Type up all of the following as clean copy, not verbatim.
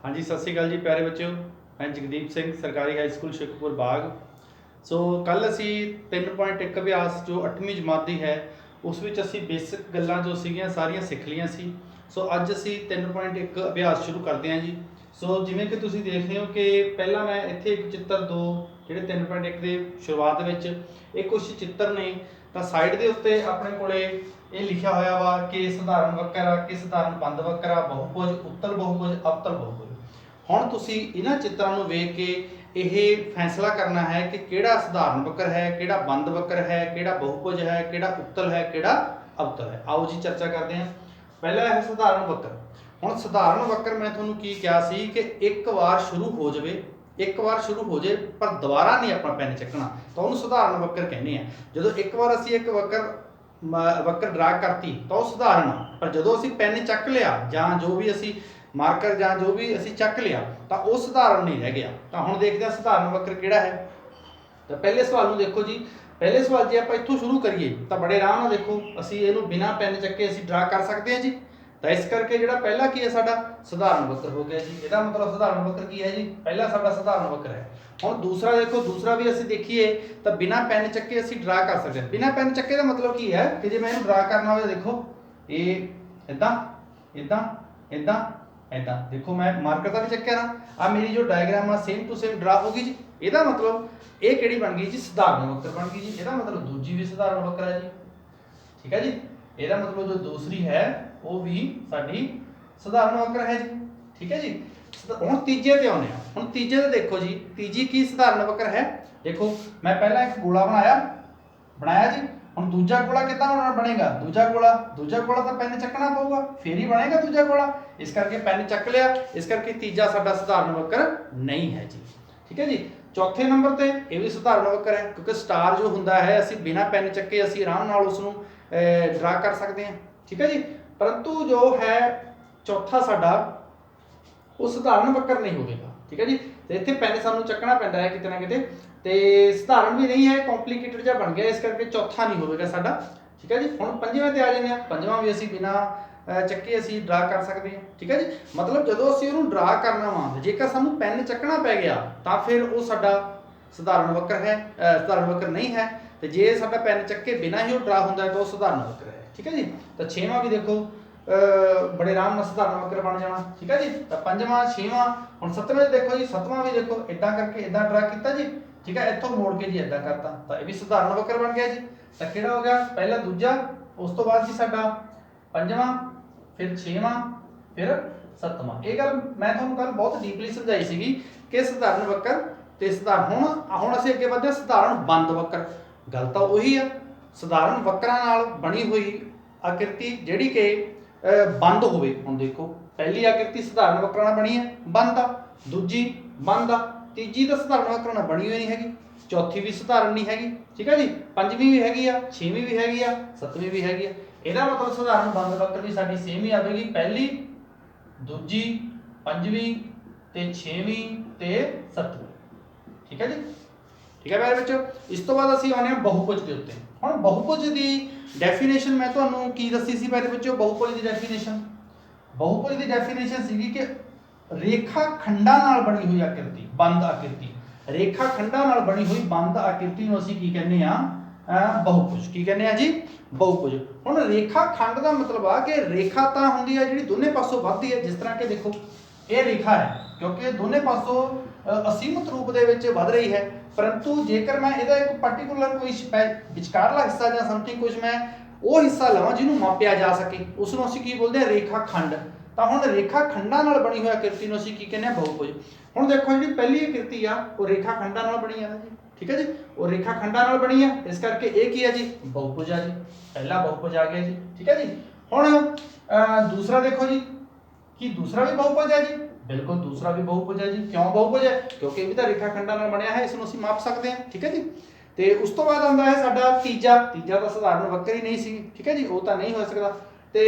हाँ जी, सत श्री अकाल जी प्यारे बच्चों। मैं जगदीप सिंह सरकारी हाई स्कूल शेखपुर बाग। सो कल असी 3.1 अभ्यास जो 8वीं जमात की है उस विच असी बेसिक गल्लां जो सीगियां सारियां सीख लियां सी। सो अज असी 3.1 अभ्यास शुरू करते हैं जी। सो जिवें कि तुसीं देख रहे हो कि पहला मैं इत्थे एक चित्र दो जिहड़े 3.1 के शुरुआत विच एक कुछ चित्र ने तो साइड के उत्ते अपने कोले ये लिखा होया वा कि सधारण वक्र कि सधारण बंद वक्र बहुभुज उत्तल बहुभुज अवतल बहुभुज। हुण तुसीं इन्हां चित्रां नूं वेख के यह फैसला करना है कि किहड़ा सधारण वक्र है, किहड़ा बंद वक्र है, किहड़ा बहुभुज है, किहड़ा उत्तल है, किहड़ा अवतल है। आओ जी चर्चा करते हैं। पहला है सधारण वक्र। हुण सधारण वक्र मैं तुहानूं की कहा सी कि एक बार शुरू हो जाए, एक बार शुरू हो जाए पर दोबारा नहीं अपना पैन चकना तो उन्होंने सधारण वक्र कहने हैं। जो एक बार असी एक वक्र ड्रा करती तो वह सधारण, पर जो असी पैन चक लिया जां जो भी असी मार्कर जां जो भी असी चक लिया तो वह सधारण नहीं रह गया। तो हुण देखते हैं सधारण वक्र किहड़ा है। तो पहले सवाल नूं देखो जी। पहले सवाल जे आपां इत्थों शुरू करिए तो बड़े आराम नाल देखो असी इहनूं बिना पैन चक्के असी ड्रा कर सकते हैं जी। तो इस करके जिहड़ा पहला की है साडा सधारण वक्र हो गया जी। इहदा मतलब सधारण वक्र की है जी, पहला साडा सधारण वक्र है। हुण दूसरा देखो, दूसरा भी असी देखिए तो बिना पैन चक्के असी ड्रा कर सकते हैं। बिना पैन चक्के का मतलब की है कि जे मैं इहनूं ड्रा करना हो देखो ये इदां इदां इदां इदां देखो मैं मार्कर का भी चक्कर ना आ मेरी जो डायग्राम है सेम टू सेम ड्रा होगी जी। ਇਹਦਾ मतलब ये ਕਿਹੜੀ बन गई जी सधारण वक्र बन गई जी। ਇਹਦਾ मतलब दूजी भी सधारण वक्र है जी। ठीक है जी। ਇਹਦਾ मतलब जो दूसरी है वो भी साडी सधारण वक्र है जी। ठीक है जी। ਹੁਣ ਤੀਜੇ ਤੇ ਆਉਂਦੇ ਆ। ਹੁਣ ਤੀਜੇ ਤੇ ਦੇਖੋ ਜੀ ਤੀਜੀ ਕੀ ਸਧਾਰਨ वक्र है। देखो मैं पहला एक गोला बनाया जी। ਹੁਣ दूजा गोला कितना बनेगा, दूजा गोला तो पैन चकना पऊगा फिर ही बनेगा दूजा गोला। इस करके पैन चक लिया, इस करके तीजा साडा सधारण वक्र नहीं है जी। ठीक है जी। चौथे नंबर ते ये भी सधारण वक्र है क्योंकि स्टार जो हुंदा है असी बिना पैन चक्के असी आराम नाल उसनूं ड्रा कर सकते हैं। ठीक है जी। परंतु जो है चौथा साडा वो सधारण वक्र नहीं होगा। ठीक है जी। तो इत्थे पैन सानूं चकना पैंदा है किते ना किते ते सधारण भी नहीं है, कॉम्प्लीकेटेड जिहा बन गया, इस करके चौथा नहीं होगा साडा। ठीक है जी। हुण पंजवें ते आ जाने आ। पंजवां भी असी बिना ਚੱਕੇ ਅਸੀਂ ਡਰਾ ਕਰ ਸਕਦੇ ਹਾਂ। ਠੀਕ ਹੈ ਜੀ। ਮਤਲਬ ਜਦੋਂ ਅਸੀਂ ਉਹਨੂੰ ਡਰਾ ਕਰਨਾ ਵਾ ਜੇਕਰ ਸਾਨੂੰ ਪੈਨ ਚੱਕਣਾ ਪੈ ਗਿਆ ਤਾਂ ਫਿਰ ਉਹ ਸਾਡਾ ਸਧਾਰਨ ਵਕਰ ਹੈ, ਸਧਾਰਨ ਵਕਰ ਨਹੀਂ ਹੈ। ਤੇ ਜੇ ਸਾਡਾ ਪੈਨ ਚੱਕੇ ਬਿਨਾ ਹੀ ਉਹ ਡਰਾ ਹੁੰਦਾ ਹੈ ਤਾਂ ਉਹ ਸਧਾਰਨ ਵਕਰ ਹੈ। ਠੀਕ ਹੈ ਜੀ। ਤਾਂ ਛੇਵਾਂ ਵੀ ਦੇਖੋ बड़े आराम ਨਾਲ सधारण वक्र बन जाना। ठीक है जी। तो पंजवां छेवां हुण सतवें देखो जी, सतवां भी देखो इदां करके इदां ड्रा किया जी। ठीक है। इत्थों मोड़ के जी इदां करता तो यह भी सधारण वक्र बन गया जी। तो किहड़ा हो गया पहला दूजा, उस तो बाद जी साडा पंजवां, फिर छेवां, फिर सतवां। ये गल मैं तुहानूं कल बहुत डीपली समझाई सीगी कि सधारण वक्र ते सधारण हुण असीं अगे वधदे सधारण बंद वक्र। गल तां उही आ, सधारण वक्रां नाल बनी हुई आकृति जिहड़ी कि बंद होवे। हुण देखो पहली आकृति सधारण वक्र नाल बनी है बंद आ, दूजी बंद आ, तीजी तो सधारण वक्र नाल बनी हुई नहीं हैगी, चौथी भी सधारण नहीं हैगी। ठीक है जी। पंजवीं भी हैगी आ, छेवीं भी हैगी आ, सतवीं भी हैगी आ। ਇਹਦਾ मतलब सधारण बंद वक्र भी साडी सेम ही आवेगी, पहली दूजी पंजवीं ते छेवीं ते सतवीं। ठीक है जी। ठीक है प्यारे बच्चों। इस तो बाद असीं आने बहुभुज के उत्ते। हुण बहुभुज की डेफिनेशन मैं तुहानूं की दसी सी प्यारे बच्चों। बहुभुज की डेफिनेशन सीगी कि रेखा खंडां नाल बनी हुई आकृति बंद आकृति, रेखा खंडां नाल बनी हुई बंद आकृति नूं असीं की कहने आ बहुभुज। की कहने आ जी बहुभुज। हुण रेखा खंड का मतलब आ कि रेखा तां हुंदी है जिहड़ी दोनों पासों वधदी है। जिस तरह के देखो ये रेखा है क्योंकि दोनों पासों असीमित रूप दे विच वध रही है, परंतु जेकर मैं इहदा एक पर्टिकुलर कोई विचकारला हिस्सा जां समथिंग कुछ मैं वो हिस्सा लवां जिहनूं मापिया जा सके उसनूं असीं की बोलदे आ रेखा खंड। ਤਾਂ ਹੁਣ ਰੇਖਾ ਖੰਡਾਂ ਨਾਲ ਬਣੀ ਹੋਈ ਆकृति ਨੂੰ ਅਸੀਂ ਕੀ ਕਹਿੰਦੇ ਆ ਬਹੁਭੁਜ। ਹੁਣ ਦੇਖੋ ਜਿਹੜੀ ਪਹਿਲੀ ਆकृति ਆ ਉਹ ਰੇਖਾ ਖੰਡਾਂ ਨਾਲ ਬਣੀ ਆ ਜੀ। ठीक है जी। और रेखा खंडा नाल बनी है इस करके एक ही है जी बहुभुज है जी, पहला बहुभुज आ गया जी। ठीक है जी। हुण दूसरा देखो जी कि दूसरा भी बहुभुज है जी, बिल्कुल दूसरा भी बहुभुज है जी। क्यों बहुभुज है क्योंकि भी तो रेखा खंडा नाल बनया है, इसनूं असीं माप सकते हैं। ठीक है जी। ते उस तो बाद आंदा है साडा तीजा। तीजा तो सधारण वक्र ही नहीं सी। ठीक है जी, वो तो नहीं हो सकता। ते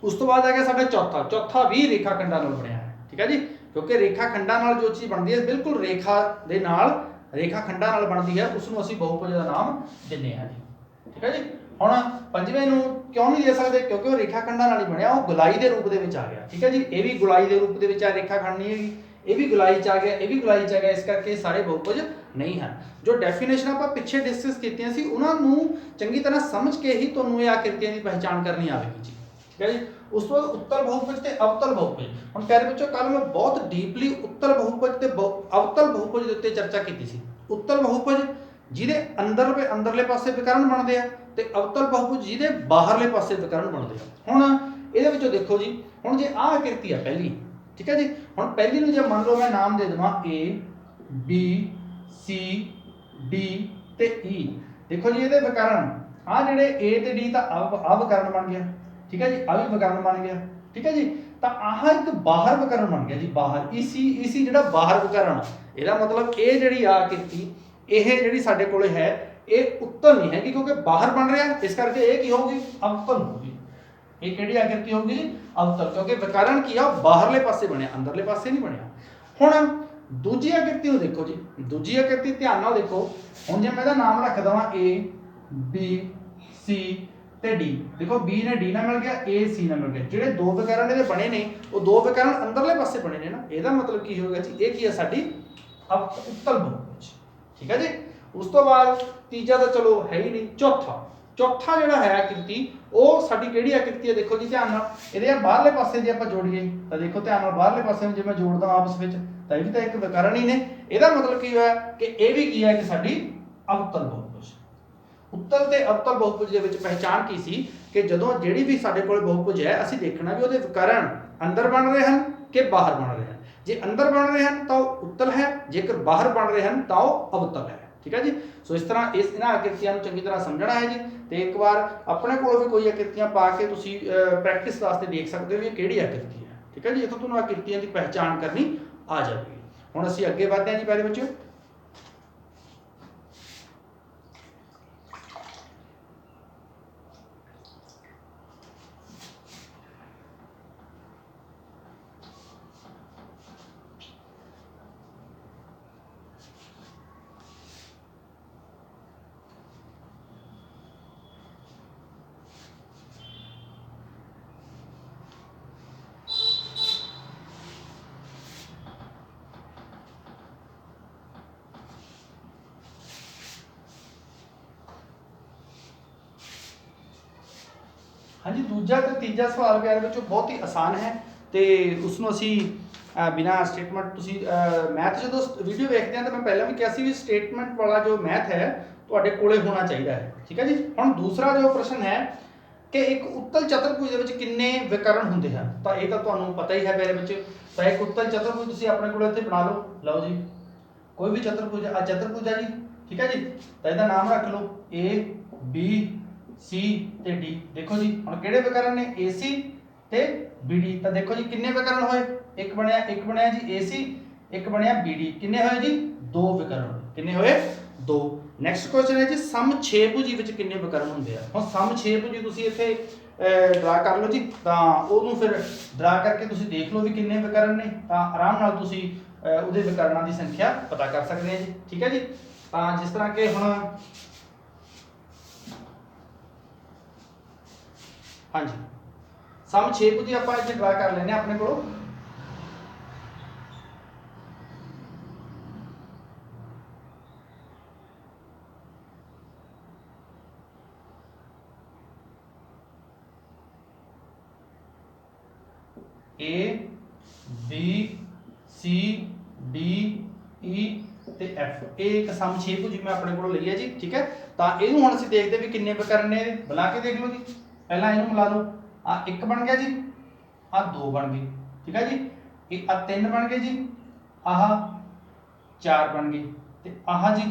उस तो बाद आ गया साडा चौथा। चौथा भी रेखा खंडा नाल बनया है। ठीक है जी। क्योंकि रेखा खंडा नाल जो चीज़ बनती है बिल्कुल रेखा दे नाल रेखा खंडा नाल बनती है उसनूं असीं बहुभुज का नाम दिंदे हां जी। ठीक है जी। ਹੁਣ ਪੰਜਵੇਂ ਨੂੰ ਕਿਉਂ ਨਹੀਂ ਦੇ ਸਕਦੇ, ਕਿਉਂਕਿ ਉਹ ਰੇਖਾ ਖੰਡਾਂ ਨਾਲ ਹੀ ਬਣਿਆ, ਉਹ ਗੁਲਾਈ ਦੇ ਰੂਪ ਦੇ ਵਿੱਚ ਆ ਗਿਆ। ਠੀਕ ਹੈ ਜੀ, ਇਹ ਵੀ ਗੁਲਾਈ ਦੇ ਰੂਪ ਦੇ ਵਿੱਚ ਆ, ਰੇਖਾ ਖੰਡ ਨਹੀਂ ਹੈਗੀ, ਇਹ ਵੀ ਗੁਲਾਈ ਚ ਆ ਗਿਆ, ਇਹ ਵੀ ਗੁਲਾਈ ਚ ਆ ਗਿਆ, ਇਸ ਕਰਕੇ ਸਾਰੇ ਬਹੁਭੁਜ ਨਹੀਂ ਹਨ। ਜੋ ਡੈਫੀਨੇਸ਼ਨ ਆਪਾਂ ਪਿੱਛੇ ਡਿਸਕਸ ਕੀਤੀਆਂ ਸੀ ਉਹਨਾਂ ਨੂੰ ਚੰਗੀ ਤਰ੍ਹਾਂ ਸਮਝ ਕੇ ਹੀ ਤੁਹਾਨੂੰ ਇਹ ਆਕ੍ਰਿਤੀਆਂ ਦੀ ਪਹਿਚਾਣ ਕਰਨੀ ਆਵੇਗੀ ਜੀ। ਠੀਕ ਹੈ ਜੀ, ਉਸ ਤੋਂ ਬਾਅਦ ਉੱਤਲ ਬਹੁਭੁਜ ਤੇ ਅਵਤਲ ਬਹੁਭੁਜ। ਹੁਣ ਪਿਆਰੇ ਬੱਚਿਓ ਕੱਲ ਮੈਂ ਬਹੁਤ ਡੀਪਲੀ ਉੱਤਲ ਬਹੁਭੁਜ ਤੇ ਅਵਤਲ ਬਹੁਭੁਜ ਦੇ ਉੱਤੇ ਚਰਚਾ ਕੀਤੀ ਸੀ। ਉੱਤਲ ਬਹੁਭੁਜ ਜਿਹਦੇ ਅੰਦਰਲੇ ਪਾਸੇ ਵਿਕਰਨ ਬਣਦੇ ਆ ਤੇ ਅਵਤਲ ਬਹੁਭੁਜ ਜਿਹਦੇ ਬਾਹਰਲੇ ਪਾਸੇ ਵਿਕਰਨ ਬਣਦੇ ਆ। ਹੁਣ ਇਹਦੇ ਵਿੱਚੋਂ ਦੇਖੋ ਜੀ, ਹੁਣ ਜੇ ਆਹ ਆਕ੍ਰਿਤੀ ਆ ਪਹਿਲੀ, ਠੀਕ ਹੈ ਜੀ, ਹੁਣ ਪਹਿਲੀ ਨੂੰ ਜੇ ਮੰਨ ਲਓ ਮੈਂ ਨਾਮ ਦੇ ਦੇਵਾਂ A B C D ਤੇ E। ਦੇਖੋ ਜੀ ਇਹਦੇ ਵਿਕਰਨ ਆ ਜਿਹੜੇ A ਤੇ D ਤਾਂ ਆ ਵਿਕਰਨ ਬਣ ਗਿਆ। ਠੀਕ ਹੈ ਜੀ, ਆ ਵੀ ਵਿਕਰਨ ਬਣ ਗਿਆ। ਠੀਕ ਹੈ ਜੀ, ਤਾਂ ਆਹ ਇੱਕ ਬਾਹਰ ਵਿਕਰਨ ਬਣ ਗਿਆ ਜੀ, ਬਾਹਰ EC ਜਿਹੜਾ ਬਾਹਰ ਵਿਕਰਨ। ਇਹਦਾ ਮਤਲਬ ਇਹ ਜਿਹੜੀ ਆ ਆਕ੍ਰਿਤੀ ਇਹ ਜਿਹੜੀ ਸਾਡੇ ਕੋਲੇ ਹੈ ਇਹ ਉੱਤਲ ਨਹੀਂ ਹੈਗੀ, ਕਿਉਂਕਿ ਬਾਹਰ ਬਣ ਰਿਹਾ, ਇਸ ਕਰਕੇ ਇਹ ਕੀ ਹੋਊਗੀ, ਅਵਤਲ ਹੋਊਗੀ। ਇਹ ਕਿਹੜੀ ਆਕ੍ਰਿਤੀ ਹੋਊਗੀ, ਅਵਤਲ, ਕਿਉਂਕਿ ਵਿਕਰਨ ਕੀ ਆ, ਬਾਹਰਲੇ ਪਾਸੇ ਬਣਿਆ, ਅੰਦਰਲੇ ਪਾਸੇ ਨਹੀਂ ਬਣਿਆ। ਹੁਣ ਦੂਜੀ ਆਕ੍ਰਿਤੀ ਨੂੰ ਦੇਖੋ ਜੀ, ਦੂਜੀ ਆਕ੍ਰਿਤੀ ਧਿਆਨ ਨਾਲ ਦੇਖੋ। ਹੁਣ ਜੇ ਮੈਂ ਇਹਦਾ ਨਾਮ ਰੱਖ ਦਵਾਂ A B C ਤੇ D, ਦੇਖੋ B ਨੇ D ਨਾਲ ਮਿਲ ਗਿਆ, A C ਨਾਲ ਮਿਲ ਗਿਆ। ਜਿਹੜੇ ਦੋ ਵਿਕਰਨ ਇਹਦੇ ਬਣੇ ਨੇ ਉਹ ਦੋ ਵਿਕਰਨ ਅੰਦਰਲੇ ਪਾਸੇ ਬਣੇ ਨੇ ਨਾ, ਇਹਦਾ ਮਤਲਬ ਕੀ ਹੋਵੇਗਾ ਜੀ, ਇਹ ਕੀ ਹੈ ਸਾਡੀ ਉੱਤਲ ਬਹੁਭੁਜ। ਠੀਕ ਹੈ ਜੀ, ਉਸ ਤੋਂ ਬਾਅਦ ਤੀਜਾ ਤਾਂ ਚਲੋ ਹੈ ਹੀ ਨਹੀਂ, ਚੌਥਾ ਜਿਹੜਾ ਹੈ ਆਕ੍ਰਿਤੀ ਉਹ ਸਾਡੀ ਕਿਹੜੀ ਆਕ੍ਰਿਤੀ ਹੈ, ਦੇਖੋ ਜੀ ਧਿਆਨ ਨਾਲ। ਇਹਦੇ ਬਾਹਰਲੇ ਪਾਸੇ ਜੇ ਆਪਾਂ ਜੋੜੀਏ ਤਾਂ ਦੇਖੋ ਧਿਆਨ ਨਾਲ, ਬਾਹਰਲੇ ਪਾਸੇ ਨੂੰ ਜੇ ਮੈਂ ਜੋੜਦਾ ਆਪਸ ਵਿੱਚ ਤਾਂ ਇਹ ਵੀ ਤਾਂ ਇੱਕ ਵਿਕਰਨ ਹੀ ਨੇ। ਇਹਦਾ ਮਤਲਬ ਕੀ ਹੋਇਆ ਕਿ ਇਹ ਵੀ ਕੀ ਹੈ ਕਿ ਸਾਡੀ ਅਵਤਲ ਬਹੁਭੁਜ। ਉੱਤਲ ਤੇ ਅਵਤਲ ਬਹੁਭੁਜ ਦੇ ਵਿੱਚ ਪਹਿਚਾਣ ਕੀ ਸੀ ਕਿ ਜਦੋਂ ਜਿਹੜੀ ਵੀ ਸਾਡੇ ਕੋਲ ਬਹੁਭੁਜ ਹੈ ਅਸੀਂ ਦੇਖਣਾ ਵੀ ਉਹਦੇ ਵਿਕਰਨ ਅੰਦਰ ਬਣ ਰਹੇ ਹਨ ਕਿ ਬਾਹਰ ਬਣ ਰਹੇ ਹਨ। ਜੇ ਅੰਦਰ ਬਣ ਰਹੇ ਹਨ ਤਾਂ ਉਹ ਉੱਤਲ ਹੈ, ਜੇਕਰ ਬਾਹਰ ਬਣ ਰਹੇ ਹਨ ਤਾਂ ਉਹ ਅਵਤਲ ਹੈ। ਠੀਕ ਹੈ ਜੀ, ਸੋ ਇਸ ਤਰ੍ਹਾਂ ਇਹਨਾਂ ਆਕ੍ਰਿਤੀਆਂ ਨੂੰ ਚੰਗੀ ਤਰ੍ਹਾਂ ਸਮਝਣਾ ਹੈ ਜੀ। ਤੇ ਇੱਕ ਵਾਰ ਆਪਣੇ ਕੋਲ ਵੀ ਕੋਈ ਆਕ੍ਰਿਤੀਆਂ ਪਾ ਕੇ ਤੁਸੀਂ ਪ੍ਰੈਕਟਿਸ ਵਾਸਤੇ ਦੇਖ ਸਕਦੇ ਹੋ ਵੀ ਇਹ ਕਿਹੜੀ ਆਕ੍ਰਿਤੀ ਹੈ। ਠੀਕ ਹੈ ਜੀ, ਇੱਥੋਂ ਤੁਹਾਨੂੰ ਆਕ੍ਰਿਤੀਆਂ ਦੀ ਪਹਿਚਾਣ ਕਰਨੀ ਆ ਜਾਵੇਗੀ। ਹੁਣ ਅਸੀਂ ਅੱਗੇ ਵਧਦੇ ਹਾਂ ਜੀ ਪਿਆਰੇ ਬੱਚਿਓ। ਹਾਂਜੀ, ਦੂਜਾ ਤੇ ਤੀਜਾ ਸਵਾਲ ਪਿਆਰੇ ਬੱਚਿਓ ਬਹੁਤ ਹੀ ਆਸਾਨ ਹੈ ਤੇ ਉਸ ਨੂੰ ਅਸੀਂ ਬਿਨਾਂ ਸਟੇਟਮੈਂਟ, ਤੁਸੀਂ ਮੈਥ ਜਦੋਂ ਵੀਡੀਓ ਵੇਖਦੇ ਆ ਤਾਂ ਮੈਂ ਪਹਿਲਾਂ ਵੀ ਕਿਹਾ ਸੀ ਵੀ ਸਟੇਟਮੈਂਟ ਵਾਲਾ ਜੋ ਮੈਥ ਹੈ ਤੁਹਾਡੇ ਕੋਲੇ ਹੋਣਾ ਚਾਹੀਦਾ ਹੈ। ਠੀਕ ਹੈ ਜੀ, ਹੁਣ ਦੂਸਰਾ ਜੋ ਪ੍ਰਸ਼ਨ ਹੈ ਕਿ ਇੱਕ ਉੱਤਲ ਚਤੁਰਭੁਜ ਦੇ ਵਿੱਚ ਕਿੰਨੇ ਵਿਕਰਨ ਹੁੰਦੇ ਹਨ, ਤਾਂ ਇਹ ਤਾਂ ਤੁਹਾਨੂੰ ਪਤਾ ਹੀ ਹੈ ਪਿਆਰੇ ਬੱਚਿਓ। ਤਾਂ ਇੱਕ ਉੱਤਲ ਚਤੁਰਭੁਜ ਤੁਸੀਂ ਆਪਣੇ ਕੋਲ ਇੱਥੇ ਬਣਾ ਲਓ। ਲਓ ਜੀ, ਕੋਈ ਵੀ ਚਤੁਰਭੁਜ, ਆ ਚਤੁਰਭੁਜ ਹੈ ਜੀ। ਠੀਕ ਹੈ ਜੀ, ਤਾਂ ਇਹਦਾ ਨਾਮ ਰੱਖ ਲਓ A B C ਤੇ D। ਦੇਖੋ ਜੀ ਹੁਣ ਕਿਹੜੇ ਵਿਕਰਨ ਨੇ, AC ਤੇ BD। ਤਾਂ ਦੇਖੋ ਜੀ ਕਿੰਨੇ ਵਿਕਰਨ ਹੋਏ, ਇੱਕ ਬਣਿਆ ਜੀ AC, ਇੱਕ ਬਣਿਆ BD। ਕਿੰਨੇ ਹੋਏ ਜੀ, ਦੋ ਵਿਕਰਨ। ਕਿੰਨੇ ਹੋਏ, ਦੋ। ਨੈਕਸਟ ਕੁਐਸਚਨ ਹੈ ਜੀ ਸਮਛੇਭੁਜੀ ਵਿੱਚ ਕਿੰਨੇ ਵਿਕਰਨ ਹੁੰਦੇ ਆ। ਹੁਣ ਸਮਛੇਭੁਜੀ ਤੁਸੀਂ ਇੱਥੇ ਡਰਾ ਕਰ ਲਓ ਜੀ, ਤਾਂ ਉਹਨੂੰ ਫਿਰ ਡਰਾ ਕਰਕੇ ਤੁਸੀਂ ਦੇਖ ਲਓ ਵੀ ਕਿੰਨੇ ਵਿਕਰਨ ਨੇ, ਤਾਂ ਆਰਾਮ ਨਾਲ ਤੁਸੀਂ ਉਹਦੇ ਵਿਕਰਨਾਂ ਦੀ ਸੰਖਿਆ ਪਤਾ ਕਰ ਸਕਦੇ ਆ ਜੀ। ਠੀਕ ਹੈ ਜੀ, ਤਾਂ ਜਿਸ ਤਰ੍ਹਾਂ ਕਿ ਹੁਣ ਹਾਂਜੀ ਸਮਛੇਭੁਜੀ ਆਪਾਂ ਇੱਥੇ ਡਰਾ ਕਰ ਲੈਨੇ ਆ ਆਪਣੇ ਕੋਲੋਂ। A B C D E ਤੇ F, ਇਹ ਇੱਕ ਸਮਛੇਭੁਜੀ ਮੈਂ ਆਪਣੇ ਕੋਲੋਂ ਲਈ ਹੈ ਜੀ। ਠੀਕ ਹੈ, ਤਾਂ ਇਹਨੂੰ ਹੁਣ ਅਸੀਂ ਦੇਖਦੇ ਵੀ ਕਿੰਨੇ ਵਿਕਰਨ ਨੇ, ਬੁਲਾ ਕੇ ਦੇਖ ਲਓ ਜੀ। ਪਹਿਲਾਂ ਇਹਨੂੰ ਮਿਲਾ ਲਓ, ਆ ਇੱਕ ਬਣ ਗਿਆ ਜੀ, ਆ ਦੋ ਬਣ ਗਏ। ਠੀਕ ਹੈ ਜੀ, ਇਹ ਆ ਤਿੰਨ ਬਣ ਗਏ ਜੀ, ਆਹ ਚਾਰ ਬਣ ਗਏ ਤੇ ਆਹ ਜੀ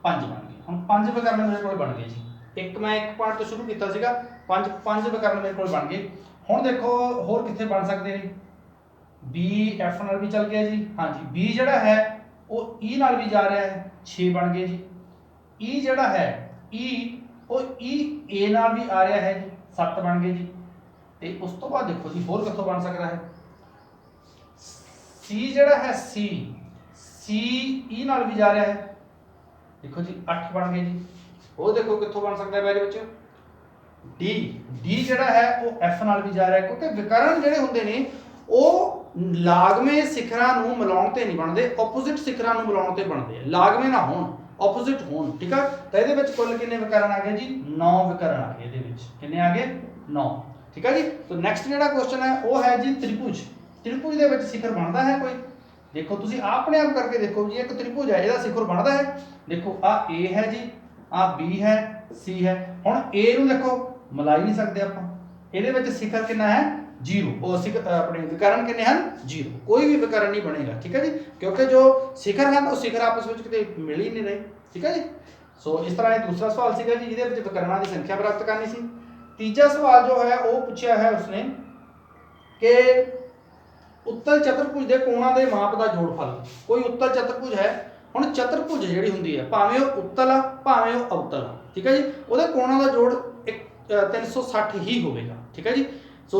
ਪੰਜ ਬਣ ਗਏ। ਹੁਣ ਪੰਜ ਵਿਕਰਨ ਮੇਰੇ ਕੋਲ ਬਣ ਗਏ ਜੀ। ਇੱਕ ਮੈਂ ਇੱਕ ਪੁਆਇੰਟ ਤੋਂ ਸ਼ੁਰੂ ਕੀਤਾ ਸੀਗਾ, ਪੰਜ ਵਿਕਰਨ ਮੇਰੇ ਕੋਲ ਬਣ ਗਏ। ਹੁਣ ਦੇਖੋ ਹੋਰ ਕਿੱਥੇ ਬਣ ਸਕਦੇ ਨੇ, B F ਨਾਲ ਵੀ ਚੱਲ ਗਿਆ ਜੀ। ਹਾਂਜੀ, B ਜਿਹੜਾ ਹੈ ਉਹ E ਨਾਲ ਵੀ ਜਾ ਰਿਹਾ ਹੈ, 6 ਬਣ ਗਏ ਜੀ। E ਜਿਹੜਾ ਹੈ E ਉਹ E A ਨਾਲ ਵੀ ਆ ਰਿਹਾ ਹੈ ਜੀ, 7 ਬਣ ਗਏ ਜੀ। ਤੇ ਉਸ ਤੋਂ ਬਾਅਦ ਦੇਖੋ ਜੀ ਹੋਰ ਕਿੱਥੋਂ ਬਣ ਸਕਦਾ ਹੈ, C ਜਿਹੜਾ ਹੈ C E ਨਾਲ ਵੀ ਜਾ ਰਿਹਾ ਹੈ, ਦੇਖੋ ਜੀ 8 ਬਣ ਗਏ ਜੀ। ਉਹ ਦੇਖੋ ਕਿੱਥੋਂ ਬਣ ਸਕਦਾ ਹੈ ਮੇਰੇ ਵਿੱਚ, डी डी ਜਿਹੜਾ ਹੈ ਉਹ ਐਫ ਨਾਲ ਵੀ ਜਾ ਰਿਹਾ ਕਿਉਂਕਿ ਵਿਕਰਨ ਜਿਹੜੇ ਹੁੰਦੇ ਨੇ ਉਹ ਲਾਗਵੇਂ ਸਿਖਰਾਂ ਨੂੰ ਮਿਲਾਉਣ ਤੇ ਨਹੀਂ ਬਣਦੇ, ਆਪੋਜ਼ਿਟ ਸਿਖਰਾਂ ਨੂੰ ਮਿਲਾਉਣ ਤੇ ਬਣਦੇ ਆ, ਲਾਗਵੇਂ ਨਾ ਹੋਣ, ਆਪੋਜ਼ਿਟ ਹੋਣ। ਠੀਕ ਆ, ਤਾਂ ਇਹਦੇ ਵਿੱਚ ਕੁੱਲ ਕਿੰਨੇ ਵਿਕਰਨ ਆ ਗਏ ਜੀ? 9 ਵਿਕਰਨ ਆ ਗਏ। ਇਹਦੇ ਵਿੱਚ ਕਿੰਨੇ ਆ ਗਏ? 9। ਠੀਕ ਆ ਜੀ। ਤਾਂ ਨੈਕਸਟ ਜਿਹੜਾ ਕੁਐਸਚਨ ਹੈ ਉਹ ਹੈ ਜੀ ਤ੍ਰਿਭੁਜ। ਤ੍ਰਿਭੁਜ ਦੇ ਵਿੱਚ ਸਿਖਰ ਬਣਦਾ ਹੈ ਕੋਈ? ਦੇਖੋ ਤੁਸੀਂ ਆਪਣੇ ਆਪ ਕਰਕੇ ਦੇਖੋ ਜੀ, ਇੱਕ ਤ੍ਰਿਭੁਜ ਹੈ, ਇਹਦਾ ਸਿਖਰ ਬਣਦਾ ਹੈ। ਦੇਖੋ ਆ A ਹੈ ਜੀ, ਆ B ਹੈ, C ਹੈ। ਹੁਣ A ਨੂੰ ਦੇਖੋ ਮਿਲਾ ਹੀ ਨਹੀਂ ਸਕਦੇ ਆਪਾਂ, ਇਹਦੇ ਵਿੱਚ ਸਿਖਰ ਕਿੰਨਾ ਹੈ? 0। ਉਹ ਆਪਣੇ ਵਿਕਰਨ ਕਿੰਨੇ ਹਨ? 0। ਕੋਈ ਵੀ ਵਿਕਰਨ ਨਹੀਂ ਬਣੇਗਾ। ਠੀਕ ਹੈ ਜੀ, ਕਿਉਂਕਿ ਜੋ ਸਿਖਰ ਹਨ ਉਹ ਸਿਖਰ ਆਪਸ ਵਿੱਚ ਕਿਤੇ ਮਿਲ ਹੀ ਨਹੀਂ ਰਹੇ। ਠੀਕ ਹੈ ਜੀ। ਸੋ ਇਸ ਤਰ੍ਹਾਂ ਇਹ ਦੂਸਰਾ ਸਵਾਲ ਸੀਗਾ ਜੀ, ਜਿਹਦੇ ਵਿੱਚ ਵਿਕਰਨਾਂ ਦੀ ਸੰਖਿਆ ਪ੍ਰਾਪਤ ਕਰਨੀ ਸੀ। ਤੀਜਾ ਸਵਾਲ ਜੋ ਹੈ ਉਹ ਪੁੱਛਿਆ ਹੈ ਉਸਨੇ ਕਿ ਉੱਤਲ ਚਤੁਰਭੁਜ ਦੇ ਕੋਣਾਂ ਦੇ ਮਾਪ ਦਾ ਜੋੜਫਲ। ਕੋਈ ਉੱਤਲ ਚਤੁਰਭੁਜ ਹੈ, ਹੁਣ ਚਤੁਰਭੁਜ ਜਿਹੜੀ ਹੁੰਦੀ ਹੈ ਭਾਵੇਂ ਉਹ ਉੱਤਲ ਆ ਭਾਵੇਂ ਉਹ ਅਵਤਲ ਆ, ਠੀਕ ਹੈ ਜੀ, ਉਹਦੇ ਕੋਣਾਂ ਦਾ ਜੋੜ 360 ਹੀ ਹੋਵੇਗਾ। ਠੀਕ ਹੈ ਜੀ। ਸੋ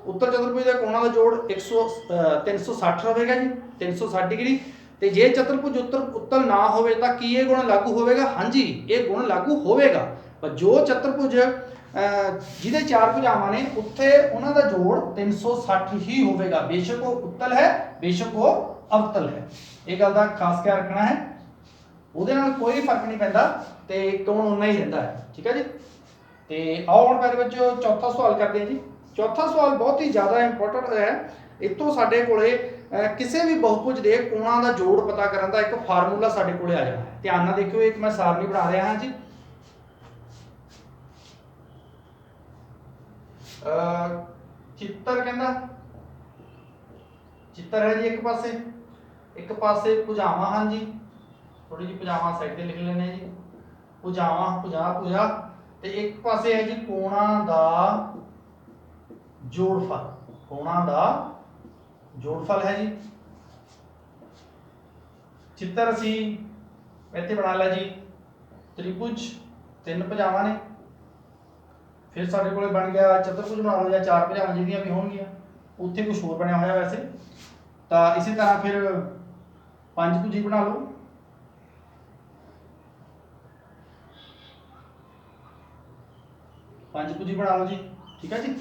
ਉੱਤਲ ਚਤੁਰਭੁਜ ਦੇ ਕੋਣਾਂ ਦਾ ਜੋੜ 360 ਹੋਵੇਗਾ ਜੀ, 360 ਡਿਗਰੀ। ਤੇ ਜੇ ਚਤੁਰਭੁਜ ਉੱਤਲ ਨਾ ਹੋਵੇ ਤਾਂ ਕੀ ਇਹ ਗੁਣ ਲਾਗੂ ਹੋਵੇਗਾ? ਹਾਂਜੀ, ਇਹ ਗੁਣ ਲਾਗੂ ਹੋਵੇਗਾ। ਪਰ ਜੋ ਚਤੁਰਭੁਜ ਜਿਹਦੇ 4 ਭੁਜਾਵਾਂ ਨੇ ਉੱਥੇ ਉਹਨਾਂ ਦਾ ਜੋੜ 360 ਹੀ ਹੋਵੇਗਾ, ਬੇਸ਼ੱਕ ਉਹ ਉੱਤਲ ਹੈ ਬੇਸ਼ੱਕ ਉਹ ਅਵਤਲ ਹੈ। ਇਹ ਗੱਲ ਦਾ ਖਾਸ ਖਿਆਲ ਰੱਖਣਾ ਹੈ, ਉਹਦੇ ਨਾਲ ਕੋਈ ਫਰਕ ਨਹੀਂ ਪੈਂਦਾ ਤੇ ਕੋਣ ਉਨਾ ਹੀ ਰਹਿੰਦਾ ਹੈ। ਠੀਕ ਹੈ ਜੀ। ਤੇ ਆਓ ਹੁਣ ਪਹਿਲੇ ਵਿੱਚ ਚੌਥਾ ਸਵਾਲ ਕਰਦੇ ਹਾਂ ਜੀ। ਚੌਥਾ ਸਵਾਲ ਬਹੁਤ ਹੀ ਜ਼ਿਆਦਾ ਇੰਪੋਰਟੈਂਟ ਹੈ। ਇੱਥੋਂ ਸਾਡੇ ਕੋਲੇ ਕਿਸੇ ਵੀ ਬਹੁਭੁਜ ਦੇ ਕੋਣਾਂ ਦਾ ਜੋੜ ਪਤਾ ਕਰਨ ਦਾ ਇੱਕ ਫਾਰਮੂਲਾ ਸਾਡੇ ਕੋਲੇ ਆ ਜਾਣਾ ਹੈ। ਧਿਆਨ ਨਾਲ ਦੇਖਿਓ, ਇੱਕ ਮੈਂ ਸਾਰਣੀ ਬਣਾ ਰਿਹਾ ਹਾਂ ਜੀ। ਚਿੱਤਰ ਕਹਿੰਦਾ, ਚਿੱਤਰ ਹੈ ਜੀ ਇੱਕ ਪਾਸੇ ਭੁਜਾਵਾਂ ਹਨ ਜੀ, ਥੋੜੀ ਜਿਹੀ ਭੁਜਾਵਾਂ ਸਾਈਡ ਤੇ ਲਿਖ ਲੈਣੇ ਜੀ, ਭੁਜਾਵਾਂ ਭੁਜਾ ਤੇ ਇੱਕ ਪਾਸੇ ਹੈ ਜੀ ਕੋਣਾਂ ਦਾ ਜੋੜਫਲ, ਕੋਣਾਂ ਦਾ ਜੋੜਫਲ ਹੈ ਜੀ। ਚਿੱਤਰ ਅਸੀਂ ਇੱਥੇ ਬਣਾ ਲਿਆ ਜੀ, ਤ੍ਰਿਭੁਜ 3 ਭੁਜਾਵਾਂ ਨੇ। ਫਿਰ ਸਾਡੇ ਕੋਲੇ ਬਣ ਗਿਆ ਚਤੁਰਭੁਜ ਬਣਾ ਲਓ ਜਾਂ 4 ਭੁਜਾਵਾਂ ਜਿਹਦੀਆਂ ਵੀ ਹੋਣਗੀਆਂ, ਉੱਥੇ ਕੁਝ ਹੋਰ ਬਣਿਆ ਹੋਇਆ ਵੈਸੇ ਤਾਂ। ਇਸੇ ਤਰ੍ਹਾਂ ਫਿਰ 5 ਭੁਜੀ ਬਣਾ ਲਓ, ਬਣਾ ਲਓ ਜੀ। ਠੀਕ ਹੈ ਜੀ।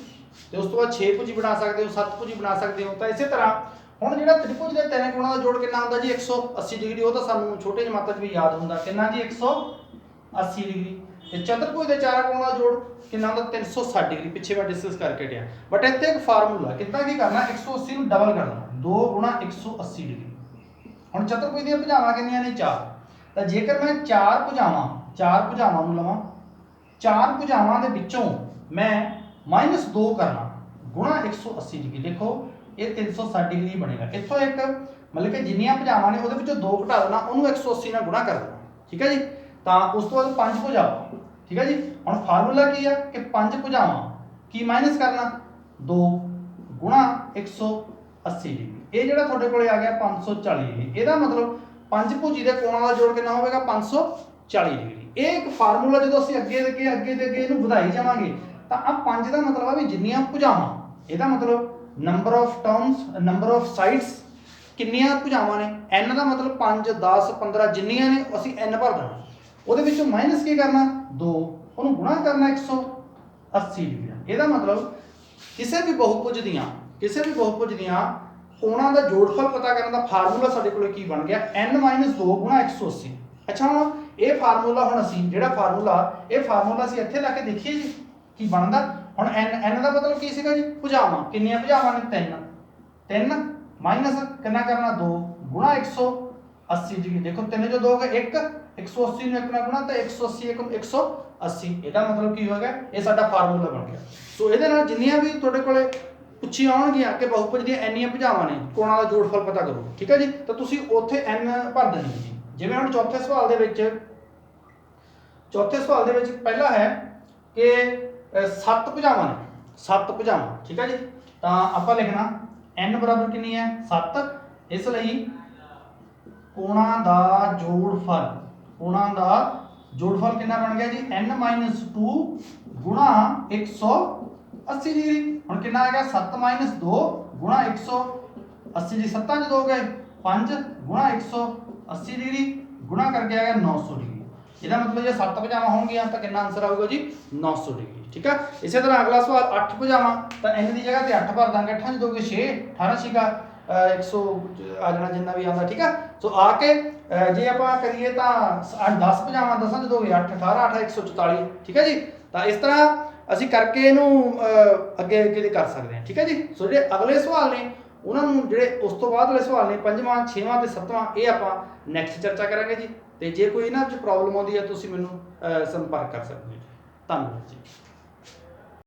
ਤੇ ਉਸ ਤੋਂ ਬਾਅਦ 6 ਭੁਜੀ ਬਣਾ ਸਕਦੇ ਹੋ, 7 ਭੁਜੀ ਬਣਾ ਸਕਦੇ ਹੋ। ਤਾਂ ਇਸੇ ਤਰ੍ਹਾਂ ਹੁਣ ਜਿਹੜਾ ਤ੍ਰਿਭੁਜ ਦੇ 3 ਕੋਣਾਂ ਦਾ ਜੋੜ ਕਿੰਨਾ ਹੁੰਦਾ ਜੀ? 180 ਡਿਗਰੀ। ਉਹ ਤਾਂ ਸਾਨੂੰ ਛੋਟੇ ਜਮਾਤਾਂ 'ਚ ਵੀ ਯਾਦ ਹੁੰਦਾ, ਕਿੰਨਾ ਜੀ? 180 ਡਿਗਰੀ। ਤੇ ਚਤੁਰਭੁਜ ਦੇ 4 ਕੋਣਾਂ ਦਾ ਜੋੜ ਕਿੰਨਾ ਹੁੰਦਾ? 360 ਡਿਗਰੀ। ਪਿੱਛੇ ਮੈਂ ਡਿਸਕਸ ਕਰਕੇ ਹਟਿਆ, ਬਟ ਇੱਥੇ ਇੱਕ ਫਾਰਮੂਲਾ, ਕਿੱਦਾਂ ਕੀ ਕਰਨਾ? 180 ਨੂੰ ਡਬਲ ਕਰਨਾ, 2 ਗੁਣਾ 180 ਡਿਗਰੀ। ਹੁਣ ਚਤੁਰਭੁਜ ਦੀਆਂ ਭੁਜਾਵਾਂ ਕਿੰਨੀਆਂ ਨੇ? 4। ਤਾਂ ਜੇਕਰ ਮੈਂ 4 ਭੁਜਾਵਾਂ ਨੂੰ ਲਵਾਂ, 4 ਭੁਜਾਵਾਂ ਦੇ ਵਿੱਚੋਂ ਮੈਂ -2 ਕਰਨਾ ਗੁਣਾ 180 ਡਿਗਰੀ। ਦੇਖੋ ਇਹ 360 ਡਿਗਰੀ ਬਣੇਗਾ। ਇੱਥੋਂ ਇੱਕ ਮਤਲਬ ਕਿ ਜਿੰਨੀਆਂ ਭੁਜਾਵਾਂ ਨੇ ਉਹਦੇ ਵਿੱਚੋਂ 2 ਘਟਾ ਦੇਣਾ, ਉਹਨੂੰ 180 ਨਾਲ ਗੁਣਾ ਕਰ ਦੇਣਾ। ਠੀਕ ਹੈ ਜੀ। ਤਾਂ ਉਸ ਤੋਂ ਬਾਅਦ 5 ਭੁਜਾਵਾਂ। ਠੀਕ ਹੈ ਜੀ। ਹੁਣ ਫਾਰਮੂਲਾ ਕੀ ਆ ਕਿ 5 ਭੁਜਾਵਾਂ ਕੀ ਮਾਈਨਸ ਕਰਨਾ? 2 ਗੁਣਾ 180 ਡਿਗਰੀ। ਇਹ ਜਿਹੜਾ ਤੁਹਾਡੇ ਕੋਲੇ ਆ ਗਿਆ 540 ਡਿਗਰੀ। ਇਹਦਾ ਮਤਲਬ 5 ਭੁਜੀ ਦੇ ਕੋਣਾਂ ਦਾ ਜੋੜ ਕਿੰਨਾ ਹੋਵੇਗਾ? 540 ਡਿਗਰੀ। ਇਹ ਇੱਕ ਫਾਰਮੂਲਾ ਜਦੋਂ ਅਸੀਂ ਅੱਗੇ ਇਹਨੂੰ ਵਧਾਈ ਜਾਵਾਂਗੇ ਤਾਂ ਆ 5 ਦਾ ਮਤਲਬ ਆ ਵੀ ਜਿੰਨੀਆਂ ਭੁਜਾਵਾਂ, ਇਹਦਾ ਮਤਲਬ number of terms, number of sides, ਕਿੰਨੀਆਂ ਭੁਜਾਵਾਂ ਨੇ। n ਦਾ ਮਤਲਬ 5 10 15 ਜਿੰਨੀਆਂ ਨੇ ਅਸੀਂ n ਭਰ ਦੇਣਾ, ਉਹਦੇ ਵਿੱਚੋਂ ਮਾਈਨਸ ਕੀ ਕਰਨਾ? 2, ਉਹਨੂੰ ਗੁਣਾ ਕਰਨਾ 180 ਡਿਗਰੀ। ਇਹਦਾ ਮਤਲਬ ਕਿਸੇ ਵੀ ਬਹੁਭੁਜ ਦੀਆਂ ਕੋਣਾਂ ਦਾ ਜੋੜਫਲ ਪਤਾ ਕਰਨ ਦਾ ਫਾਰਮੂਲਾ ਸਾਡੇ ਕੋਲ ਕੀ ਬਣ ਗਿਆ? n 2 ਗੁਣਾ 180। ਅੱਛਾ, ਹੁਣ ਇਹ ਫਾਰਮੂਲਾ ਇਹ ਫਾਰਮੂਲਾ ਅਸੀਂ ਇੱਥੇ ਲਾ ਕੇ ਦੇਖੀਏ ਜੀ ਕੀ ਬਣਦਾ। ਹੁਣ n ਦਾ ਮਤਲਬ ਕੀ ਸੀਗਾ ਜੀ? ਭੁਜਾਵਾਂ। ਕਿੰਨੀਆਂ ਭੁਜਾਵਾਂ ਨੇ? 3 ਮਾਈਨਸ ਕਿੰਨਾ ਕਰਨਾ? 2 ਗੁਣਾ 180 ਡਿਗਰੀ। ਦੇਖੋ 3 ਜੋ 2 ਹੋ ਗਏ 1, 180 ਨੂੰ 1 ਨਾਲ ਗੁਣਾ ਤਾਂ 180 180। ਇਹਦਾ ਮਤਲਬ ਕੀ ਹੋ ਗਿਆ? ਇਹ ਸਾਡਾ ਫਾਰਮੂਲਾ ਬਣ ਗਿਆ। ਸੋ ਇਹਦੇ ਨਾਲ ਜਿੰਨੀਆਂ ਵੀ ਤੁਹਾਡੇ ਕੋਲੇ ਪੁੱਛੀ ਆਉਣਗੀਆਂ ਕਿ ਬਹੁਭੁਜ ਦੀਆਂ ਇੰਨੀਆਂ ਭੁਜਾਵਾਂ ਨੇ, ਕੋਣਾਂ ਦਾ ਜੋੜਫਲ ਪਤਾ ਕਰੋ। ਠੀਕ ਹੈ ਜੀ। ਤਾਂ ਤੁਸੀਂ ਉੱਥੇ n ਭਰ ਦੇਣੀ ਜੀ। ਜਿਵੇਂ ਹੁਣ ਚੌਥੇ ਸਵਾਲ ਦੇ ਵਿੱਚ ਪਹਿਲਾ ਹੈ ਕਿ 7 ਭੁਜਾਵਾਂ ਨੇ, 7 ਭੁਜਾਵਾਂ। ਠੀਕ ਹੈ ਜੀ। ਤਾਂ ਆਪਾਂ ਲਿਖਣਾ n ਬਰਾਬਰ ਕਿੰਨੀ ਹੈ? 7। ਇਸ ਲਈ ਕੋਣਾਂ ਦਾ ਜੋੜਫਲ ਕਿੰਨਾ ਬਣ ਗਿਆ ਜੀ? n 2 ਗੁਣਾ 180 ਡਿਗਰੀ। ਹੁਣ ਕਿੰਨਾ ਆ ਗਿਆ? 7 2 ਗੁਣਾ 180 ਦੀ 7 ਚ 2 ਗਏ 5 ਗੁਣਾ 180 ਡਿਗਰੀ ਗੁਣਾ ਕਰਕੇ ਆ ਗਿਆ 900 ਡਿਗਰੀ। ਇਹਦਾ ਮਤਲਬ ਜੇ 7 ਭੁਜਾਵਾਂ ਹੋਣਗੀਆਂ ਤਾਂ ਕਿੰਨਾ ਆਨਸਰ ਆਊਗਾ ਜੀ 900 ਡਿਗਰੀ। ਠੀਕ ਆ। ਇਸੇ ਤਰ੍ਹਾਂ ਅਗਲਾ ਸਵਾਲ 8 ਭੁਜਾਵਾਂ, ਤਾਂ n ਦੀ ਜਗ੍ਹਾ ਤੇ 8 ਭਰ ਦਾਂਗੇ, 8 ਚ 2 6 18 ਛਿਕਾ 100 ਆ ਜਾਣਾ ਜਿੰਨਾ ਵੀ ਆਉਂਦਾ। ਠੀਕ ਆ। ਸੋ ਆ ਕੇ ਜੇ ਆਪਾਂ ਕਰੀਏ ਤਾਂ 10 ਭੁਜਾਵਾਂ 10 ਚ 2 8 18 8 144। ਠੀਕ ਹੈ ਜੀ। ਤਾਂ ਇਸ ਤਰ੍ਹਾਂ ਅਸੀਂ ਕਰਕੇ ਇਹਨੂੰ ਅੱਗੇ ਅੱਗੇ ਕਰ ਸਕਦੇ ਹਾਂ। ਠੀਕ ਹੈ ਜੀ। ਸੋ ਜਿਹੜੇ ਅਗਲੇ ਸਵਾਲ ਨੇ ਉਹਨਾਂ ਨੂੰ ਜਿਹੜੇ ਉਸ ਤੋਂ ਬਾਅਦ ਵਾਲੇ ਸਵਾਲ ਨੇ 5ਵਾਂ 6ਵਾਂ ਤੇ 7ਵਾਂ ਇਹ ਆਪਾਂ ਨੈਕਸਟ ਚਰਚਾ ਕਰਾਂਗੇ ਜੀ। ਤੇ ਜੇ ਕੋਈ ਇਹਨਾਂ 'ਚ ਪ੍ਰੋਬਲਮ ਆਉਂਦੀ ਹੈ ਤੁਸੀਂ ਮੈਨੂੰ ਸੰਪਰਕ ਕਰ ਸਕਦੇ ਹੋ ਜੀ। ਧੰਨਵਾਦ ਜੀ।